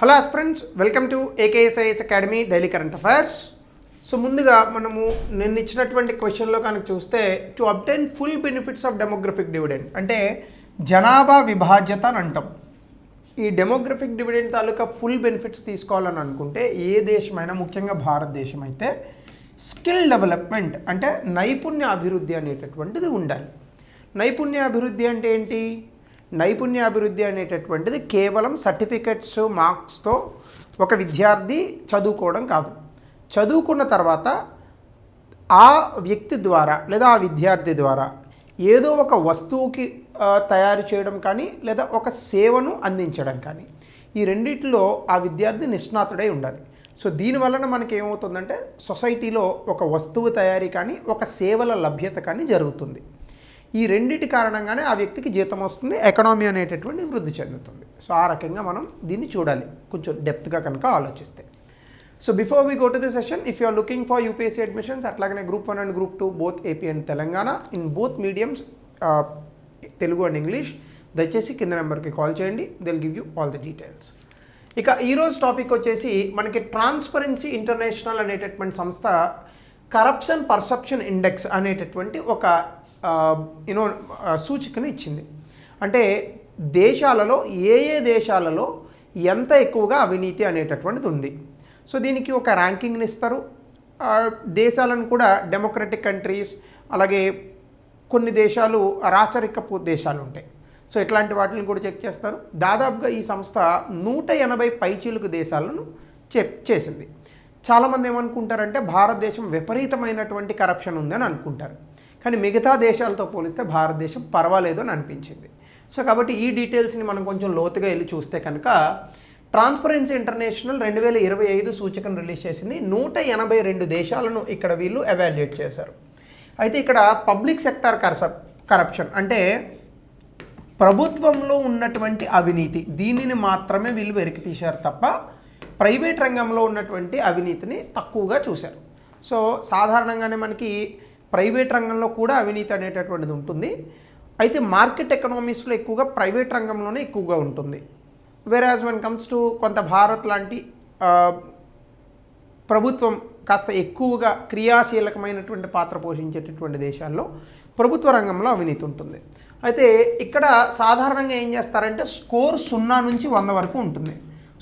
Hello aspirants, welcome to ఏకేఎస్ఐఎస్ academy daily current affairs. So ముందుగా మనము నిన్న ఇచ్చినటువంటి క్వశ్చన్లో కనుక చూస్తే to obtain full benefits of demographic dividend అంటే జనాభా విభాజ్యత అని అంటాం. ఈ డెమోగ్రఫిక్ డివిడెండ్ తాలూకా ఫుల్ బెనిఫిట్స్ తీసుకోవాలని అనుకుంటే ఏ దేశమైనా, ముఖ్యంగా భారతదేశం అయితే స్కిల్ డెవలప్మెంట్ అంటే నైపుణ్య అభివృద్ధి అనేటటువంటిది ఉండాలి. నైపుణ్య అభివృద్ధి అంటే ఏంటి? నైపుణ్య అభివృద్ధి అనేటటువంటిది కేవలం సర్టిఫికెట్స్, మార్క్స్తో ఒక విద్యార్థి చదువుకోవడం కాదు. చదువుకున్న తర్వాత ఆ వ్యక్తి ద్వారా లేదా ఆ విద్యార్థి ద్వారా ఏదో ఒక వస్తువుకి తయారు చేయడం కానీ లేదా ఒక సేవను అందించడం కానీ, ఈ రెండిట్లో ఆ విద్యార్థి నిష్ణాతుడై ఉండాలి. సో దీనివలన మనకి ఏమవుతుందంటే సొసైటీలో ఒక వస్తువు తయారీ కానీ ఒక సేవల లభ్యత కానీ జరుగుతుంది. ఈ రెండిటి కారణంగానే ఆ వ్యక్తికి జీతం వస్తుంది, ఎకనామీ అనేటటువంటి వృద్ధి చెందుతుంది. సో ఆ రకంగా మనం దీన్ని చూడాలి కొంచెం డెప్త్గా కనుక ఆలోచిస్తే. So before we go to the session, if you are looking for UPSC admissions, అట్లాగనే group 1 and group 2 both AP and Telangana in both mediums, Telugu and English, దయచేసి కింద నెంబర్కి కాల్ చేయండి. They'll give you all the details. ఇక ఈరోజు topic వచ్చేసి మనకి transparency international అనేటటువంటి సంస్థ కరప్షన్ పర్సెప్షన్ ఇండెక్స్ అనేటటువంటి ఒక సూచికను ఇచ్చింది. అంటే దేశాలలో ఏ దేశాలలో ఎంత ఎక్కువగా అవినీతి అనేటటువంటిది ఉంది. సో దీనికి ఒక ర్యాంకింగ్ని ఇస్తారు. దేశాలను కూడా డెమోక్రటిక్ కంట్రీస్, అలాగే కొన్ని దేశాలు రాచరికపు దేశాలు ఉంటాయి. సో ఇట్లాంటి వాటిని కూడా చెక్ చేస్తారు. దాదాపుగా ఈ సంస్థ 180 పైచీలకు దేశాలను చేసింది. చాలామంది ఏమనుకుంటారంటే భారతదేశం విపరీతమైనటువంటి కరప్షన్ ఉందని అనుకుంటారు, కానీ మిగతా దేశాలతో పోలిస్తే భారతదేశం పర్వాలేదు అని అనిపించింది. సో కాబట్టి ఈ డీటెయిల్స్ని మనం కొంచెం లోతుగా వెళ్ళి చూస్తే కనుక ట్రాన్స్పరెన్సీ ఇంటర్నేషనల్ 2025 సూచికను రిలీజ్ చేసింది. 182 దేశాలను ఇక్కడ వీళ్ళు ఎవాల్యుయేట్ చేశారు. అయితే ఇక్కడ పబ్లిక్ సెక్టార్ కరప్షన్ అంటే ప్రభుత్వంలో ఉన్నటువంటి అవినీతి, దీనిని మాత్రమే వీళ్ళు వెలికి తీశారు తప్ప ప్రైవేట్ రంగంలో ఉన్నటువంటి అవినీతిని తక్కువగా చూశారు. సో సాధారణంగానే మనకి ప్రైవేట్ రంగంలో కూడా అవినీతి అనేటటువంటిది ఉంటుంది. అయితే మార్కెట్ ఎకనామీస్లో ఎక్కువగా ప్రైవేట్ రంగంలోనే ఎక్కువగా ఉంటుంది. వెరాజ్ వెన్ కమ్స్ టు కొంత భారత్ లాంటి ప్రభుత్వం కాస్త ఎక్కువగా క్రియాశీలకమైనటువంటి పాత్ర పోషించేటటువంటి దేశాల్లో ప్రభుత్వ రంగంలో అవినీతి ఉంటుంది. అయితే ఇక్కడ సాధారణంగా ఏం చేస్తారంటే స్కోర్ 0 నుంచి 100 వరకు ఉంటుంది.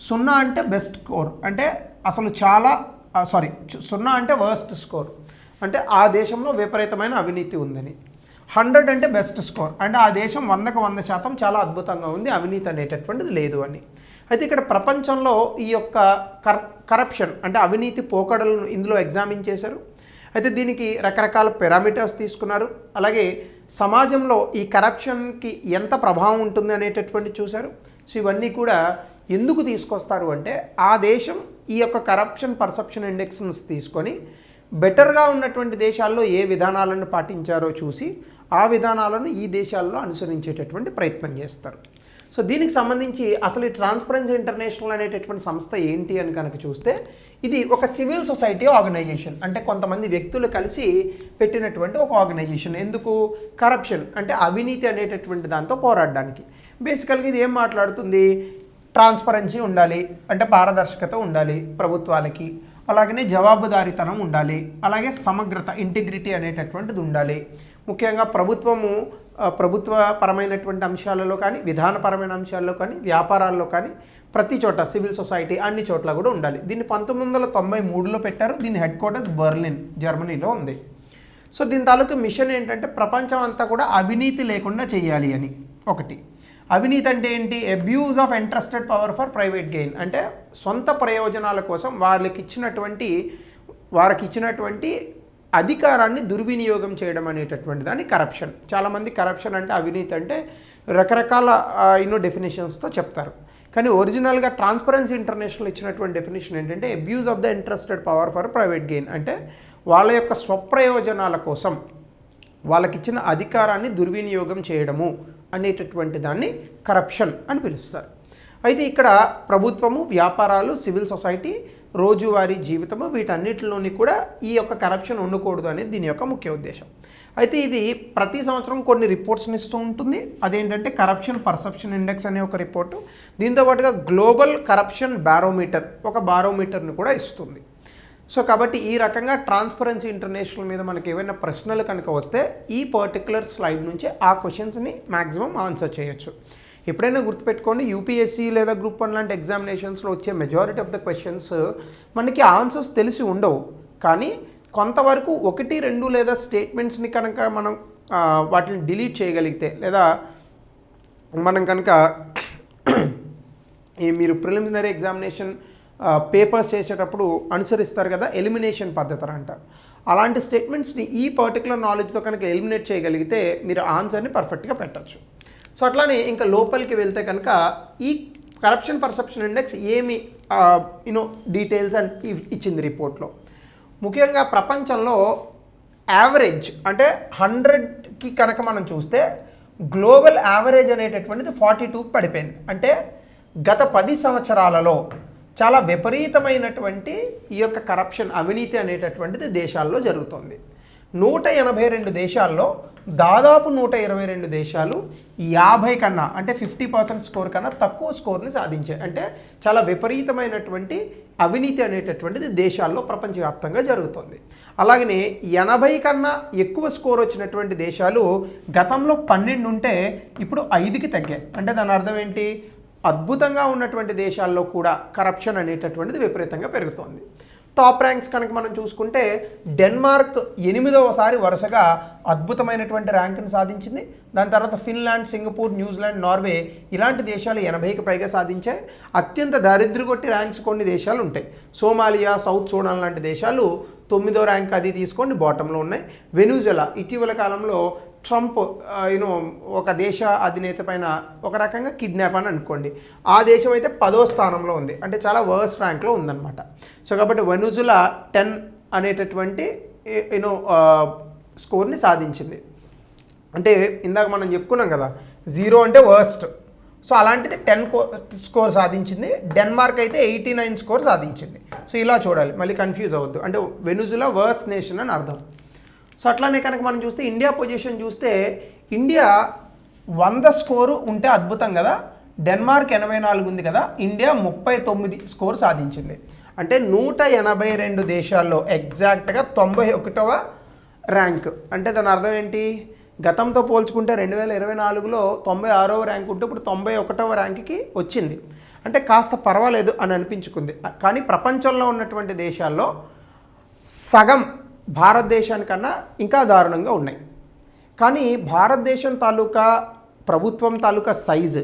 0 అంటే బెస్ట్ స్కోర్, అంటే అసలు 0 అంటే వర్స్ట్ స్కోర్, అంటే ఆ దేశంలో విపరీతమైన అవినీతి ఉందని. 100 అంటే బెస్ట్ స్కోర్, అంటే ఆ దేశం 100కు 100% చాలా అద్భుతంగా ఉంది, అవినీతి అనేటటువంటిది లేదు అని. అయితే ఇక్కడ ప్రపంచంలో ఈ యొక్క కరప్షన్ అంటే అవినీతి పోకడలను ఇందులో ఎగ్జామిన్ చేశారు. అయితే దీనికి రకరకాల పారామీటర్స్ తీసుకున్నారు. అలాగే సమాజంలో ఈ కరప్షన్కి ఎంత ప్రభావం ఉంటుంది అనేటటువంటి చూశారు. సో ఇవన్నీ కూడా ఎందుకు తీసుకొస్తారు అంటే ఆ దేశం ఈ యొక్క కరప్షన్ పర్సెప్షన్ ఇండెక్స్ని తీసుకొని బెటర్గా ఉన్నటువంటి దేశాల్లో ఏ విధానాలను పాటించారో చూసి ఆ విధానాలను ఈ దేశాల్లో అనుసరించేటటువంటి ప్రయత్నం చేస్తారు. సో దీనికి సంబంధించి అసలు ఈ ట్రాన్స్పరెన్సీ ఇంటర్నేషనల్ అనేటటువంటి సంస్థ ఏంటి అని కనుక చూస్తే ఇది ఒక సివిల్ సొసైటీ ఆర్గనైజేషన్, అంటే కొంతమంది వ్యక్తులు కలిసి పెట్టినటువంటి ఒక ఆర్గనైజేషన్. ఎందుకు? కరప్షన్ అంటే అవినీతి అనేటటువంటి దాంతో పోరాడడానికి. బేసికల్గా ఇది ఏం మాట్లాడుతుంది? ట్రాన్స్పరెన్సీ ఉండాలి, అంటే పారదర్శకత ఉండాలి ప్రభుత్వాలకి, అలాగనే జవాబుదారీతనం ఉండాలి, అలాగే సమగ్రత ఇంటిగ్రిటీ అనేటటువంటిది ఉండాలి. ముఖ్యంగా ప్రభుత్వపరమైనటువంటి అంశాలలో కానీ, విధానపరమైన అంశాల్లో కానీ, వ్యాపారాల్లో కానీ, ప్రతి చోట సివిల్ సొసైటీ అన్ని చోట్ల కూడా ఉండాలి. దీన్ని 1993లో పెట్టారు. దీని హెడ్ క్వార్టర్స్ బెర్లిన్, జర్మనీలో ఉంది. సో దీని తాలూకు మిషన్ ఏంటంటే ప్రపంచం అంతా కూడా అవినీతి లేకుండా చేయాలి అని. ఒకటి అవినీతి అంటే ఏంటి? Abuse of interested power for private gain, అంటే సొంత ప్రయోజనాల కోసం వారికి ఇచ్చినటువంటి అధికారాన్ని దుర్వినియోగం చేయడం అనేటటువంటి దాన్ని కరప్షన్. చాలామంది కరప్షన్ అంటే అవినీతి అంటే రకరకాల డెఫినేషన్స్తో చెప్తారు. కానీ ఒరిజినల్గా ట్రాన్స్పరెన్సీ ఇంటర్నేషనల్ ఇచ్చినటువంటి డెఫినేషన్ ఏంటంటే abuse of the interested power for private gain, అంటే వాళ్ళ యొక్క స్వప్రయోజనాల కోసం వాళ్ళకిచ్చిన అధికారాన్ని దుర్వినియోగం చేయడము అనేటటువంటి దాన్ని కరప్షన్ అని పిలుస్తారు. అయితే ఇక్కడ ప్రభుత్వము, వ్యాపారాలు, సివిల్ సొసైటీ, రోజువారీ జీవితము, వీటన్నిటిలోని కూడా ఈ యొక్క కరప్షన్ ఉండకూడదు అనేది దీని యొక్క ముఖ్య ఉద్దేశం. అయితే ఇది ప్రతి సంవత్సరం కొన్ని రిపోర్ట్స్ని ఇస్తూ ఉంటుంది. అదేంటంటే కరప్షన్ పర్సెప్షన్ ఇండెక్స్ అనే ఒక రిపోర్టు, దీంతోపాటుగా గ్లోబల్ కరప్షన్ బారోమీటర్ ఒక బారోమీటర్ని కూడా ఇస్తుంది. సో కాబట్టి ఈ రకంగా ట్రాన్స్పరెన్సీ ఇంటర్నేషనల్ మీద మనకి ఏవైనా ప్రశ్నలు కనుక వస్తే ఈ పర్టికులర్ స్లైడ్ నుంచి ఆ క్వశ్చన్స్ని మ్యాక్సిమం ఆన్సర్ చేయొచ్చు. ఎప్పుడైనా గుర్తుపెట్టుకోండి, యూపీఎస్సీ లేదా గ్రూప్ 1 లాంటి ఎగ్జామినేషన్స్లో వచ్చే మెజారిటీ ఆఫ్ ద క్వశ్చన్స్ మనకి ఆన్సర్స్ తెలిసి ఉండవు, కానీ కొంతవరకు 1, 2 లేదా స్టేట్మెంట్స్ని కనుక మనం వాటిని డిలీట్ చేయగలిగితే, లేదా మనం కనుక మీరు ప్రిలిమినరీ ఎగ్జామినేషన్ పేపర్స్ చేసేటప్పుడు అనుసరిస్తారు కదా ఎలిమినేషన్ పద్ధతి అంటారు, అలాంటి స్టేట్మెంట్స్ని ఈ పర్టికులర్ నాలెడ్జ్తో కనుక ఎలిమినేట్ చేయగలిగితే మీరు ఆన్సర్ని పర్ఫెక్ట్గా పెట్టచ్చు. సో అట్లానే ఇంకా లోపలికి వెళ్తే కనుక ఈ కరప్షన్ పర్సెప్షన్ ఇండెక్స్ ఏమి డీటెయిల్స్ అండ్ ఇచ్చింది రిపోర్ట్లో. ముఖ్యంగా ప్రపంచంలో యావరేజ్ అంటే 100కి కనుక మనం చూస్తే గ్లోబల్ యావరేజ్ అనేటటువంటిది 42 పడిపోయింది. అంటే గత 10 సంవత్సరాలలో చాలా విపరీతమైనటువంటి ఈ యొక్క కరప్షన్ అవినీతి అనేటటువంటిది దేశాల్లో జరుగుతోంది. 182 దేశాల్లో దాదాపు 122 దేశాలు 50 కన్నా అంటే 50% స్కోర్ కన్నా తక్కువ స్కోర్ని సాధించాయి. అంటే చాలా విపరీతమైనటువంటి అవినీతి అనేటటువంటిది దేశాల్లో ప్రపంచవ్యాప్తంగా జరుగుతుంది. అలాగనే 80 కన్నా ఎక్కువ స్కోర్ వచ్చినటువంటి దేశాలు గతంలో 12 ఉంటే ఇప్పుడు 5కి తగ్గాయి. అంటే దాని అర్థం ఏంటి? అద్భుతంగా ఉన్నటువంటి దేశాల్లో కూడా కరప్షన్ అనేటటువంటిది విపరీతంగా పెరుగుతోంది. టాప్ ర్యాంక్స్ కనుక మనం చూసుకుంటే డెన్మార్క్ 8వసారి వరుసగా అద్భుతమైనటువంటి ర్యాంకును సాధించింది. దాని తర్వాత ఫిన్లాండ్, సింగపూర్, న్యూజిలాండ్, నార్వే ఇలాంటి దేశాలు 80కి పైగా సాధించాయి. అత్యంత దరిద్రగొట్టి ర్యాంక్స్ కొన్ని దేశాలు ఉంటాయి. సోమాలియా, సౌత్ సూడాన్ లాంటి దేశాలు 9వ ర్యాంక్ అది తీసుకొని బాటంలో ఉన్నాయి. వెనుజులా ఇటీవల కాలంలో ట్రంప్ ఒక దేశ అధినేత పైన ఒక రకంగా కిడ్నాప్ అని అనుకోండి, ఆ దేశం అయితే 10వ స్థానంలో ఉంది, అంటే చాలా వర్స్ట్ ర్యాంక్లో ఉందన్నమాట. సో కాబట్టి వెనుజులా 10 అనేటటువంటి స్కోర్ని సాధించింది. అంటే ఇందాక మనం చెప్పుకున్నాం కదా 0 అంటే వర్స్ట్, సో అలాంటిది 10 స్కోర్ సాధించింది. డెన్మార్క్ అయితే 89 స్కోర్ సాధించింది. సో ఇలా చూడాలి, మళ్ళీ కన్ఫ్యూజ్ అవ్వద్దు. అంటే వెనుజులా వర్స్ట్ నేషన్ అని అర్థం. సో అట్లానే కనుక మనం చూస్తే ఇండియా పొజిషన్ చూస్తే ఇండియా 100 స్కోరు ఉంటే అద్భుతం కదా, డెన్మార్క్ 84 ఉంది కదా, ఇండియా 39 స్కోర్ సాధించింది. అంటే 182 దేశాల్లో ఎగ్జాక్ట్గా 91వ ర్యాంక్. అంటే దాని అర్థం ఏంటి? గతంతో పోల్చుకుంటే 2024లో 96వ ర్యాంక్ ఉంటే ఇప్పుడు 91వ ర్యాంక్కి వచ్చింది. అంటే కాస్త పర్వాలేదు అని అనిపించుకుంది. కానీ ప్రపంచంలో ఉన్నటువంటి దేశాల్లో సగం భారతదేశానికన్నా ఇంకా దారుణంగా ఉన్నాయి. కానీ భారతదేశం తాలూకా ప్రభుత్వం తాలూకా సైజు,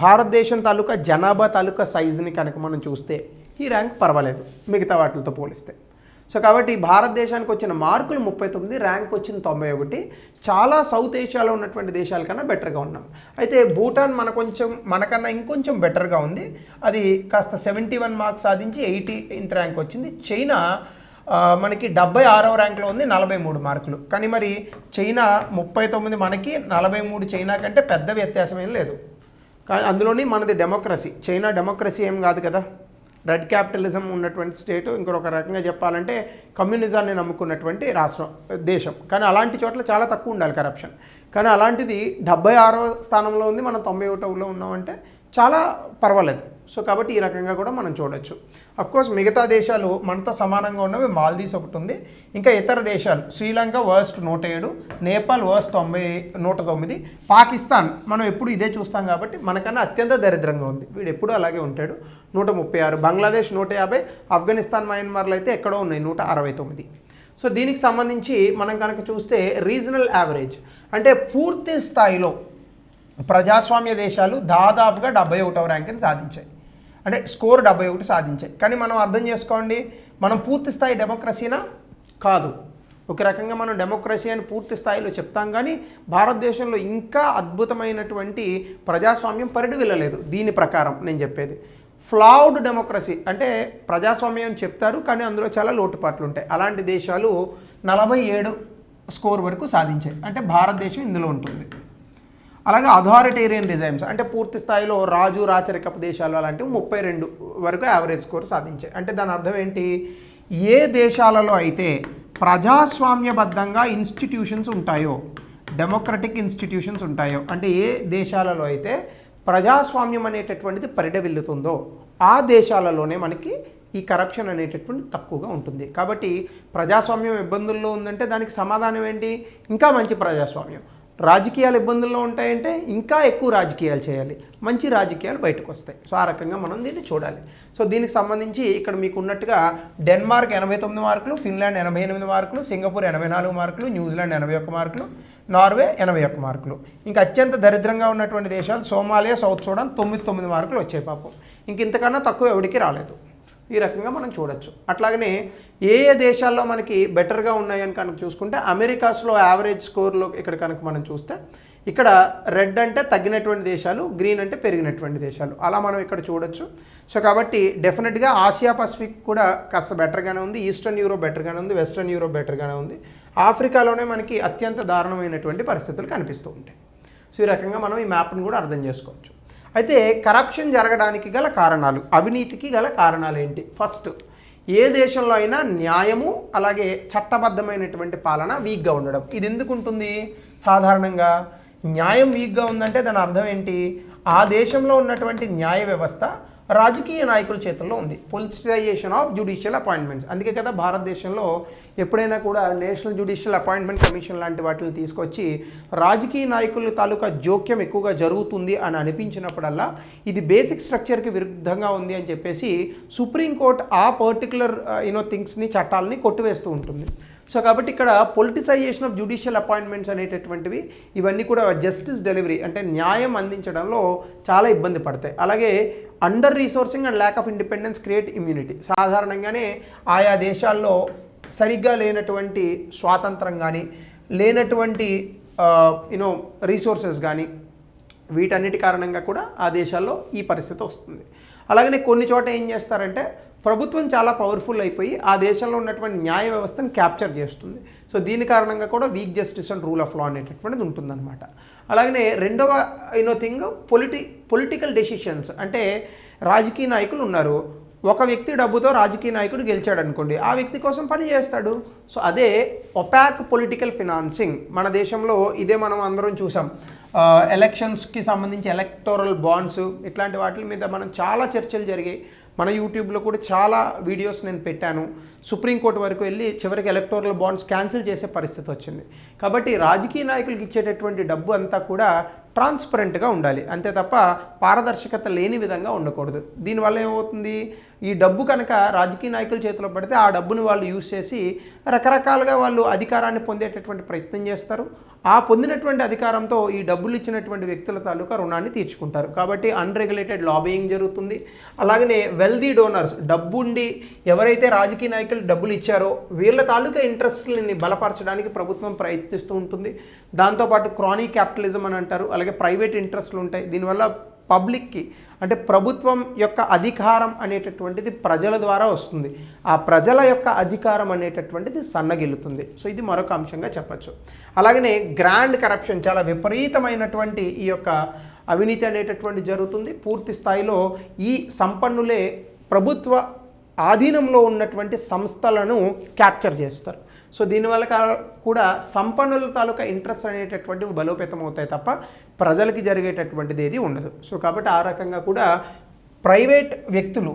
భారతదేశం తాలూకా జనాభా తాలూకా సైజుని కనుక మనం చూస్తే ఈ ర్యాంక్ పర్వాలేదు మిగతా వాటితో పోలిస్తే. సో కాబట్టి భారతదేశానికి వచ్చిన మార్కులు 39, ర్యాంక్ వచ్చింది 91. చాలా సౌత్ ఏషియాలో ఉన్నటువంటి దేశాల కన్నా బెటర్గా ఉన్నాం. అయితే భూటాన్ మనకన్నా ఇంకొంచెం బెటర్గా ఉంది, అది కాస్త 71 మార్క్స్ సాధించి 80 ర్యాంక్ వచ్చింది. చైనా మనకి 76వ ర్యాంక్లో ఉంది, 43 మార్కులు. కానీ మరి చైనా 39 మనకి, 43 చైనా కంటే పెద్ద వ్యత్యాసం ఏం లేదు. కానీ అందులోని మనది డెమోక్రసీ, చైనా డెమోక్రసీ ఏం కాదు కదా, రెడ్ క్యాపిటలిజం ఉన్నటువంటి స్టేటు. ఇంకొక రకంగా చెప్పాలంటే కమ్యూనిజాన్ని నమ్ముకున్నటువంటి దేశం. కానీ అలాంటి చోట్ల చాలా తక్కువ ఉండాలి కరప్షన్. కానీ అలాంటిది 76వ స్థానంలో ఉంది, మనం 91లో ఉన్నామంటే చాలా పర్వాలేదు. సో కాబట్టి ఈ రకంగా కూడా మనం చూడొచ్చు. అఫ్కోర్స్ మిగతా దేశాలు మనతో సమానంగా ఉన్నవి మాల్దీవ్స్ ఒకటి ఉంది, ఇంకా ఇతర దేశాలు శ్రీలంక వర్స్ట్ 107, నేపాల్ వర్స్ట్ 109, పాకిస్తాన్ మనం ఎప్పుడు ఇదే చూస్తాం కాబట్టి మనకన్నా అత్యంత దరిద్రంగా ఉంది, వీడు ఎప్పుడు అలాగే ఉంటాడు 136, బంగ్లాదేశ్ 150, ఆఫ్ఘనిస్తాన్, మయన్మార్లు అయితే ఎక్కడో ఉన్నాయి 169. సో దీనికి సంబంధించి మనం కనుక చూస్తే రీజనల్ యావరేజ్ అంటే పూర్తి స్థాయిలో ప్రజాస్వామ్య దేశాలు దాదాపుగా 71వ ర్యాంక్ని సాధించాయి. అంటే స్కోర్ 71 సాధించాయి. కానీ మనం అర్థం చేసుకోండి, మనం పూర్తి స్థాయి డెమోక్రసీనా? కాదు. ఒక రకంగా మనం డెమోక్రసీ అని పూర్తి స్థాయిలో చెప్తాం, కానీ భారతదేశంలో ఇంకా అద్భుతమైనటువంటి ప్రజాస్వామ్యం పరిడి వెళ్ళలేదు. దీని ప్రకారం నేను చెప్పేది ఫ్లావుడ్ డెమోక్రసీ, అంటే ప్రజాస్వామ్యం అని చెప్తారు కానీ అందులో చాలా లోటుపాట్లు ఉంటాయి. అలాంటి దేశాలు 47 స్కోర్ వరకు సాధించాయి. అంటే భారతదేశం ఇందులో ఉంటుంది. అలాగే అథారిటేరియన్ రిజైమ్స్ అంటే పూర్తి స్థాయిలో రాజు రాచరికపు దేశాలు అలాంటివి 32 వరకు యావరేజ్ స్కోర్ సాధించాయి. అంటే దాని అర్థం ఏంటి, ఏ దేశాలలో అయితే ప్రజాస్వామ్యబద్ధంగా ఇన్స్టిట్యూషన్స్ ఉంటాయో, డెమోక్రటిక్ ఇన్స్టిట్యూషన్స్ ఉంటాయో, అంటే ఏ దేశాలలో అయితే ప్రజాస్వామ్యం అనేటటువంటిది పరిడవిల్లుతుందో ఆ దేశాలలోనే మనకి ఈ కరప్షన్ అనేటటువంటి తక్కువగా ఉంటుంది. కాబట్టి ప్రజాస్వామ్యం ఇబ్బందుల్లో ఉందంటే దానికి సమాధానం ఏంటి, ఇంకా మంచి ప్రజాస్వామ్యం. రాజకీయాలు ఇబ్బందుల్లో ఉంటాయంటే ఇంకా ఎక్కువ రాజకీయాలు చేయాలి, మంచి రాజకీయాలు బయటకు వస్తాయి. సో ఆ రకంగా మనం దీన్ని చూడాలి. సో దీనికి సంబంధించి ఇక్కడ మీకు ఉన్నట్టుగా డెన్మార్క్ 89 మార్కులు, ఫిన్లాండ్ 88 మార్కులు, సింగపూర్ 84 మార్కులు, న్యూజిలాండ్ 81 మార్కులు, నార్వే 81 మార్కులు. ఇంకా అత్యంత దరిద్రంగా ఉన్నటువంటి దేశాలు సోమాలియా, సౌత్ సూడాన్ 9 మార్కులు వచ్చాయి పాపం. ఇంక ఇంతకన్నా తక్కువ ఎవరికి రాలేదు. ఈ రకంగా మనం చూడొచ్చు. అట్లాగనే ఏ ఏ దేశాల్లో మనకి బెటర్గా ఉన్నాయని కనుక చూసుకుంటే అమెరికాస్లో యావరేజ్ స్కోర్లో ఇక్కడ కనుక మనం చూస్తే ఇక్కడ రెడ్ అంటే తగ్గినటువంటి దేశాలు, గ్రీన్ అంటే పెరిగినటువంటి దేశాలు, అలా మనం ఇక్కడ చూడొచ్చు. సో కాబట్టి డెఫినెట్గా ఆసియా పసిఫిక్ కూడా కాస్త బెటర్గానే ఉంది, ఈస్టర్న్ యూరోప్ బెటర్గానే ఉంది, వెస్టర్న్ యూరోప్ బెటర్గానే ఉంది. ఆఫ్రికాలోనే మనకి అత్యంత దారుణమైనటువంటి పరిస్థితులు కనిపిస్తూ ఉంటాయి. సో ఈ రకంగా మనం ఈ మ్యాప్ని కూడా అర్థం చేసుకోవచ్చు. అయితే కరప్షన్ జరగడానికి గల కారణాలు, అవినీతికి గల కారణాలు ఏంటి? ఫస్ట్, ఏ దేశంలో అయినా న్యాయము అలాగే చట్టబద్ధమైనటువంటి పాలన వీక్గా ఉండడం. ఇది ఎందుకు ఉంటుంది? సాధారణంగా న్యాయం వీక్గా ఉందంటే దాని అర్థం ఏంటి, ఆ దేశంలో ఉన్నటువంటి న్యాయ వ్యవస్థ రాజకీయ నాయకుల చేతుల్లో ఉంది. Politicisation of judicial appointments. అందుకే కదా భారతదేశంలో ఎప్పుడైనా కూడా నేషనల్ జ్యుడిషియల్ అపాయింట్మెంట్ కమిషన్ లాంటి వాటిని తీసుకొచ్చి రాజకీయ నాయకుల తాలూకా జోక్యం ఎక్కువగా జరుగుతుంది అని అనిపించినప్పుడల్లా ఇది బేసిక్ స్ట్రక్చర్కి విరుద్ధంగా ఉంది అని చెప్పేసి సుప్రీంకోర్టు ఆ పర్టికులర్ థింగ్స్ని, చట్టాలని కొట్టివేస్తూ ఉంటుంది. సో కాబట్టి ఇక్కడ పొలిటిసైజేషన్ ఆఫ్ జ్యుడిషియల్ అపాయింట్మెంట్స్ అనేటటువంటివి ఇవన్నీ కూడా జస్టిస్ డెలివరీ అంటే న్యాయం అందించడంలో చాలా ఇబ్బంది పడతాయి. అలాగే under resourcing and lack of independence create immunity. సాధారణంగానే ఆయా దేశాల్లో సరిగ్గా లేనటువంటి స్వాతంత్రం కానీ, లేనటువంటి రీసోర్సెస్ కానీ, వీటన్నిటి కారణంగా కూడా ఆ దేశాల్లో ఈ పరిస్థితి వస్తుంది. అలాగనే కొన్ని చోట ఏం చేస్తారంటే ప్రభుత్వం చాలా పవర్ఫుల్ అయిపోయి ఆ దేశంలో ఉన్నటువంటి న్యాయ వ్యవస్థను క్యాప్చర్ చేస్తుంది. సో దీని కారణంగా కూడా week justice and rule of law అనేటటువంటిది ఉంటుందన్నమాట. అలాగనే రెండవ థింగ్ పొలిటికల్ డెసిషన్స్. అంటే రాజకీయ నాయకులు ఉన్నారు, ఒక వ్యక్తి డబ్బుతో రాజకీయ నాయకుడు గెలిచాడు అనుకోండి, ఆ వ్యక్తి కోసం పని చేస్తాడు. సో అదే ఒపాక్ పొలిటికల్ ఫినాన్సింగ్. మన దేశంలో ఇదే మనం అందరం చూసాం. ఎలక్షన్స్కి సంబంధించి ఎలక్టోరల్ బాండ్స్ ఇట్లాంటి వాటి మీద మనం చాలా చర్చలు జరిగాయి. మన యూట్యూబ్లో కూడా చాలా వీడియోస్ నేను పెట్టాను. సుప్రీంకోర్టు వరకు వెళ్ళి చివరికి ఎలక్టోరల్ బాండ్స్ క్యాన్సిల్ చేసే పరిస్థితి వచ్చింది. కాబట్టి రాజకీయ నాయకులకు ఇచ్చేటటువంటి డబ్బు అంతా కూడా ట్రాన్స్పరెంట్గా ఉండాలి, అంతే తప్ప పారదర్శకత లేని విధంగా ఉండకూడదు. దీనివల్ల ఏమవుతుంది, ఈ డబ్బు కనుక రాజకీయ నాయకుల చేతిలో పడితే ఆ డబ్బును వాళ్ళు యూజ్ చేసి రకరకాలుగా వాళ్ళు అధికారాన్ని పొందేటటువంటి ప్రయత్నం చేస్తారు. ఆ పొందినటువంటి అధికారంతో ఈ డబ్బులు ఇచ్చినటువంటి వ్యక్తుల తాలూకా రుణాన్ని తీర్చుకుంటారు. కాబట్టి అన్రెగ్యులేటెడ్ లాబియింగ్ జరుగుతుంది. అలాగనే వెల్దీ డోనర్స్, డబ్బు ఉండి ఎవరైతే రాజకీయ నాయకులు డబ్బులు ఇచ్చారో వీళ్ళ తాలూకా ఇంట్రెస్ట్లని బలపరచడానికి ప్రభుత్వం ప్రయత్నిస్తూ ఉంటుంది. దాంతోపాటు క్రానీ క్యాపిటలిజం అని అంటారు. అలాగే ప్రైవేట్ ఇంట్రెస్ట్లు ఉంటాయి. దీనివల్ల పబ్లిక్కి అంటే ప్రభుత్వం యొక్క అధికారం అనేటటువంటిది ప్రజల ద్వారా వస్తుంది. ఆ ప్రజల యొక్క అధికారం అనేటటువంటిది సన్నగిల్లుతుంది. సో ఇది మరొక అంశంగా చెప్పచ్చు. అలాగనే గ్రాండ్ కరప్షన్, చాలా విపరీతమైనటువంటి ఈ యొక్క అవినీతి అనేటటువంటి జరుగుతుంది. పూర్తి స్థాయిలో ఈ సంపన్నులే ప్రభుత్వ ఆధీనంలో ఉన్నటువంటి సంస్థలను క్యాప్చర్ చేస్తారు. సో దీనివల్ల కూడా సంపన్నుల తాలూకా ఇంట్రెస్ట్ అనేటటువంటివి బలోపేతం అవుతాయి తప్ప ప్రజలకి జరిగేటటువంటిది ఏది ఉండదు. సో కాబట్టి ఆ రకంగా కూడా ప్రైవేట్ వ్యక్తులు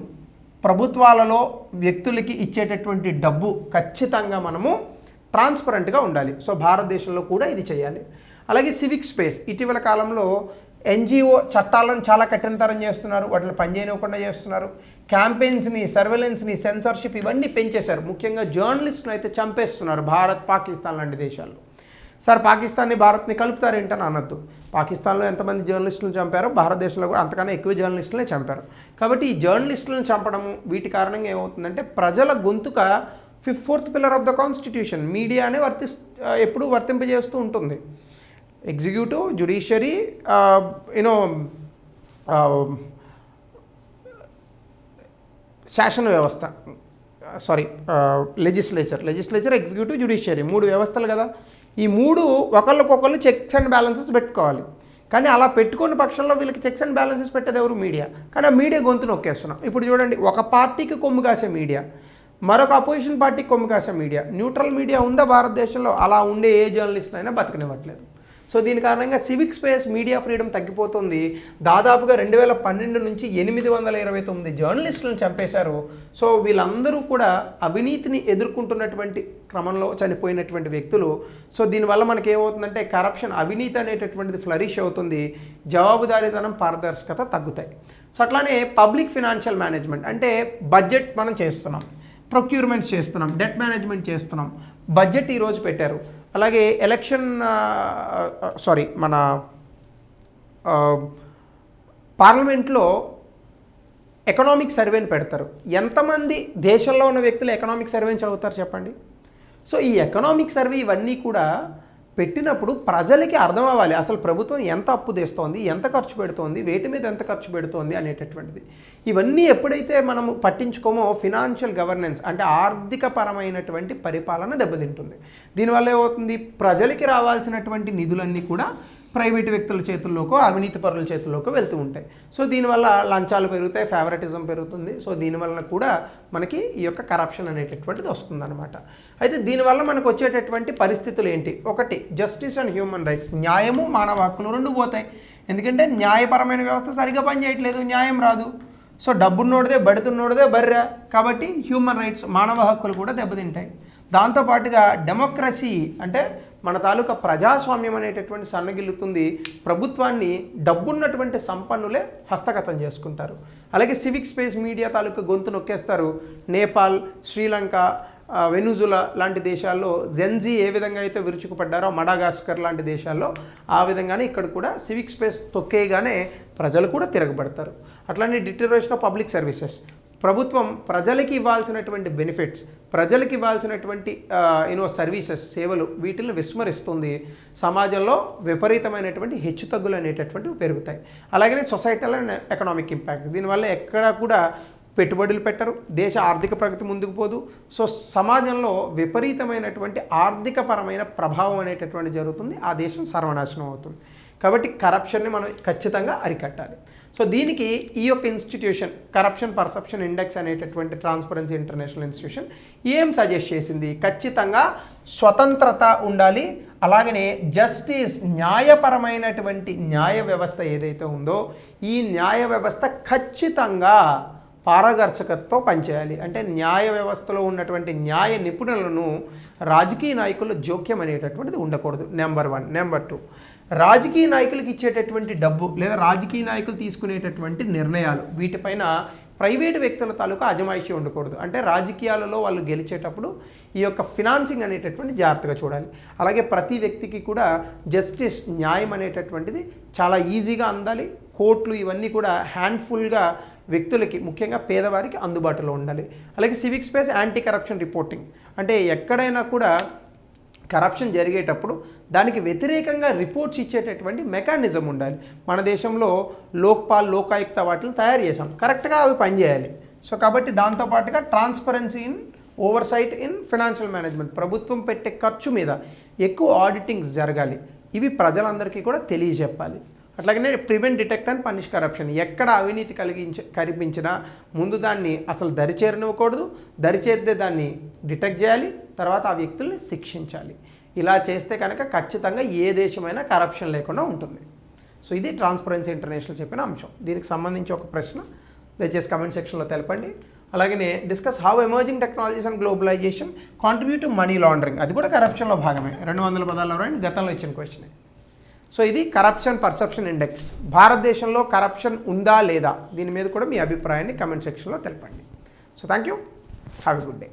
ప్రభుత్వాలలో వ్యక్తులకి ఇచ్చేటటువంటి డబ్బు ఖచ్చితంగా మనము ట్రాన్స్పరెంట్గా ఉండాలి. సో భారతదేశంలో కూడా ఇది చేయాలి. అలాగే సివిక్ స్పేస్, ఇటీవల కాలంలో ఎన్జిఓ చట్టాలను చాలా కఠినతరం చేస్తున్నారు, వాటిని పనిచేయనివ్వకుండా చేస్తున్నారు. క్యాంపెయిన్స్ని, సర్వేలెన్స్ని, సెన్సార్షిప్ ఇవన్నీ పెంచేశారు. ముఖ్యంగా జర్నలిస్ట్ను అయితే చంపేస్తున్నారు భారత్, పాకిస్తాన్ లాంటి దేశాల్లో. సార్ పాకిస్తాన్ని భారత్ని కలుపుతారేంటని అనొద్దు. పాకిస్తాన్లో ఎంతమంది జర్నలిస్టులను చంపారో భారతదేశంలో కూడా అంతకన్నా ఎక్కువ జర్నలిస్టులనే చంపారు. కాబట్టి ఈ జర్నలిస్టులను చంపడము వీటి కారణంగా ఏమవుతుందంటే ప్రజల గొంతుక fourth pillar of the constitution మీడియానే ఎప్పుడూ వర్తింపజేస్తూ ఉంటుంది. ఎగ్జిక్యూటివ్, జ్యుడిషియరీ, శాసన వ్యవస్థ, లెజిస్లేచర్, ఎగ్జిక్యూటివ్, జ్యుడిషియరీ, 3 వ్యవస్థలు కదా. ఈ 3 ఒకళ్ళకొకళ్ళు చెక్స్ అండ్ బ్యాలెన్సెస్ పెట్టుకోవాలి. కానీ అలా పెట్టుకున్న పక్షంలో వీళ్ళకి చెక్స్ అండ్ బ్యాలెన్సెస్ పెట్టేది ఎవరు? మీడియా. కానీ ఆ మీడియా గొంతు నొక్కేస్తున్నాం. ఇప్పుడు చూడండి, ఒక పార్టీకి కొమ్ము కాసే మీడియా, మరొక అపోజిషన్ పార్టీకి కొమ్ము కాసే మీడియా, న్యూట్రల్ మీడియా ఉందా భారతదేశంలో? అలా ఉండే ఏ జర్నలిస్ట్ అయినా బతకనివ్వట్లేదు. సో దీని కారణంగా సివిక్ స్పేస్, మీడియా ఫ్రీడమ్ తగ్గిపోతుంది. దాదాపుగా 2012 నుంచి 829 జర్నలిస్టులను చంపేశారు. సో వీళ్ళందరూ కూడా అవినీతిని ఎదుర్కొంటున్నటువంటి క్రమంలో చనిపోయినటువంటి వ్యక్తులు. సో దీనివల్ల మనకి ఏమవుతుందంటే కరప్షన్, అవినీతి అనేటటువంటిది ఫ్లరిష్ అవుతుంది, జవాబుదారీతనం, పారదర్శకత తగ్గుతాయి. సో అట్లానే పబ్లిక్ ఫినాన్షియల్ మేనేజ్మెంట్ అంటే బడ్జెట్ మనం చేస్తున్నాం, ప్రొక్యూర్మెంట్స్ చేస్తున్నాం, డెట్ మేనేజ్మెంట్ చేస్తున్నాం. బడ్జెట్ ఈరోజు పెట్టారు. అలాగే మన పార్లమెంట్లో ఎకనామిక్ సర్వేని పెడతారు. ఎంతమంది దేశంలో ఉన్న వ్యక్తులు ఎకనామిక్ సర్వేని చదువుతారు చెప్పండి? సో ఈ ఎకనామిక్ సర్వే ఇవన్నీ కూడా పెట్టినప్పుడు ప్రజలకి అర్థం అవ్వాలి, అసలు ప్రభుత్వం ఎంత అప్పు తెస్తోంది, ఎంత ఖర్చు పెడుతోంది, వేటి మీద ఎంత ఖర్చు పెడుతోంది అనేటటువంటిది. ఇవన్నీ ఎప్పుడైతే మనము పట్టించుకోమో ఫినాన్షియల్ గవర్నెన్స్ అంటే ఆర్థికపరమైనటువంటి పరిపాలన దెబ్బతింటుంది. దీనివల్ల ఏమవుతుంది? ప్రజలకి రావాల్సినటువంటి నిధులన్నీ కూడా ప్రైవేటు వ్యక్తుల చేతుల్లోకో, అవినీతి పరుల చేతుల్లోకో వెళ్తూ ఉంటాయి. సో దీనివల్ల లంచాలు పెరుగుతాయి, ఫేవరెటిజం పెరుగుతుంది. సో దీనివల్ల కూడా మనకి ఈ యొక్క కరప్షన్ అనేటటువంటిది వస్తుందన్నమాట. అయితే దీనివల్ల మనకు వచ్చేటటువంటి పరిస్థితులు ఏంటి? ఒకటి, జస్టిస్ అండ్ హ్యూమన్ రైట్స్, న్యాయము మానవ హక్కులు రెండు పోతాయి. ఎందుకంటే న్యాయపరమైన వ్యవస్థ సరిగ్గా పనిచేయట్లేదు, న్యాయం రాదు. సో డబ్బున్నోడిదే బడుతున్నోడిదే బర్రె. కాబట్టి హ్యూమన్ రైట్స్, మానవ హక్కులు కూడా దెబ్బతింటాయి. దాంతోపాటుగా డెమోక్రసీ అంటే మన తాలూకా ప్రజాస్వామ్యం అనేటటువంటి సన్నగిల్లుతుంది. ప్రభుత్వాన్ని డబ్బున్నటువంటి సంపన్నులే హస్తగతం చేసుకుంటారు. అలాగే సివిక్ స్పేస్, మీడియా తాలూకా గొంతు నొక్కేస్తారు. నేపాల్, శ్రీలంక, వెనుజులా లాంటి దేశాల్లో జెన్జీ ఏ విధంగా అయితే విరుచుకుపడ్డారో, మడాగాస్కర్ లాంటి దేశాల్లో ఆ విధంగానే ఇక్కడ కూడా సివిక్ స్పేస్ తొక్కేయగానే ప్రజలు కూడా తిరగబడతారు. అట్లానే డిటెరరేషన్ ఆఫ్ పబ్లిక్ సర్వీసెస్, ప్రభుత్వం ప్రజలకి ఇవ్వాల్సినటువంటి బెనిఫిట్స్, ప్రజలకి ఇవ్వాల్సినటువంటి సర్వీసెస్, సేవలు, వీటిని విస్మరిస్తుంది. సమాజంలో విపరీతమైనటువంటి హెచ్చుతగ్గులు అనేటటువంటివి పెరుగుతాయి. అలాగే సొసైటల్ అండ్ ఎకనామిక్ ఇంపాక్ట్, దీనివల్ల ఎక్కడా కూడా పెట్టుబడులు పెట్టరు, దేశ ఆర్థిక ప్రగతి ముందుకు పోదు. సో సమాజంలో విపరీతమైనటువంటి ఆర్థికపరమైన ప్రభావం అనేటటువంటి జరుగుతుంది, ఆ దేశం సర్వనాశనం అవుతుంది. కాబట్టి కరప్షన్ని మనం ఖచ్చితంగా అరికట్టాలి. సో దీనికి ఈ యొక్క ఇన్స్టిట్యూషన్ కరప్షన్ పర్సెప్షన్ ఇండెక్స్ అనేటటువంటి ట్రాన్స్పరెన్సీ ఇంటర్నేషనల్ ఇన్స్టిట్యూషన్ ఏం సజెస్ట్ చేసింది? ఖచ్చితంగా స్వతంత్రత ఉండాలి, అలాగనే జస్టిస్, న్యాయపరమైనటువంటి న్యాయ వ్యవస్థ ఏదైతే ఉందో ఈ న్యాయ వ్యవస్థ ఖచ్చితంగా పారదర్శకతతో పనిచేయాలి. అంటే న్యాయ వ్యవస్థలో ఉన్నటువంటి న్యాయ నిపుణులను రాజకీయ నాయకుల జోక్యం అనేటటువంటిది ఉండకూడదు. నెంబర్ 1. నెంబర్ 2, రాజకీయ నాయకులకు ఇచ్చేటటువంటి డబ్బు లేదా రాజకీయ నాయకులు తీసుకునేటటువంటి నిర్ణయాలు, వీటిపైన ప్రైవేటు వ్యక్తుల తాలూకా అజమాయిషీ ఉండకూడదు. అంటే రాజకీయాలలో వాళ్ళు గెలిచేటప్పుడు ఈ యొక్క ఫినాన్సింగ్ అనేటటువంటి జాగ్రత్తగా చూడాలి. అలాగే ప్రతి వ్యక్తికి కూడా జస్టిస్, న్యాయం అనేటటువంటిది చాలా ఈజీగా అందాలి. కోర్టులు ఇవన్నీ కూడా హ్యాండ్ఫుల్గా వ్యక్తులకి, ముఖ్యంగా పేదవారికి అందుబాటులో ఉండాలి. అలాగే civic space, anti corruption reporting, అంటే ఎక్కడైనా కూడా కరప్షన్ జరిగేటప్పుడు దానికి వ్యతిరేకంగా రిపోర్ట్స్ ఇచ్చేటటువంటి మెకానిజం ఉండాలి. మన దేశంలో లోక్పాల్, లోకాయుక్త వాటిని తయారు చేసాం, కరెక్ట్గా అవి పనిచేయాలి. సో కాబట్టి దాంతోపాటుగా transparency in oversight in financial management, ప్రభుత్వం పెట్టే ఖర్చు మీద ఎక్కువ ఆడిటింగ్స్ జరగాలి. ఇవి ప్రజలందరికీ కూడా తెలియజెప్పాలి. అట్లాగనే prevent, detect and punish corruption, ఎక్కడ అవినీతి కనిపించినా ముందు దాన్ని అసలు దరిచేరనివ్వకూడదు, దరిచేరితే దాన్ని డిటెక్ట్ చేయాలి, తర్వాత ఆ వ్యక్తుల్ని శిక్షించాలి. ఇలా చేస్తే కనుక ఖచ్చితంగా ఏ దేశమైనా కరప్షన్ లేకుండా ఉంటుంది. సో ఇది ట్రాన్స్పరెన్సీ ఇంటర్నేషనల్ చెప్పిన అంశం. దీనికి సంబంధించి ఒక ప్రశ్న దయచేసి కమెంట్ సెక్షన్లో తెలపండి. అలాగనే discuss how emerging technologies and globalization contribute to money laundering, అది కూడా కరప్షన్లో భాగమే. 200 పదాల్లో రాయండి, గతంలో ఇచ్చిన క్వశ్చన్. సో ఇది కరప్షన్ పర్సెప్షన్ ఇండెక్స్. భారతదేశంలో కరప్షన్ ఉందా లేదా, దీని మీద కూడా మీ అభిప్రాయాన్ని కమెంట్ సెక్షన్లో తెలపండి. So thank you, have a good day.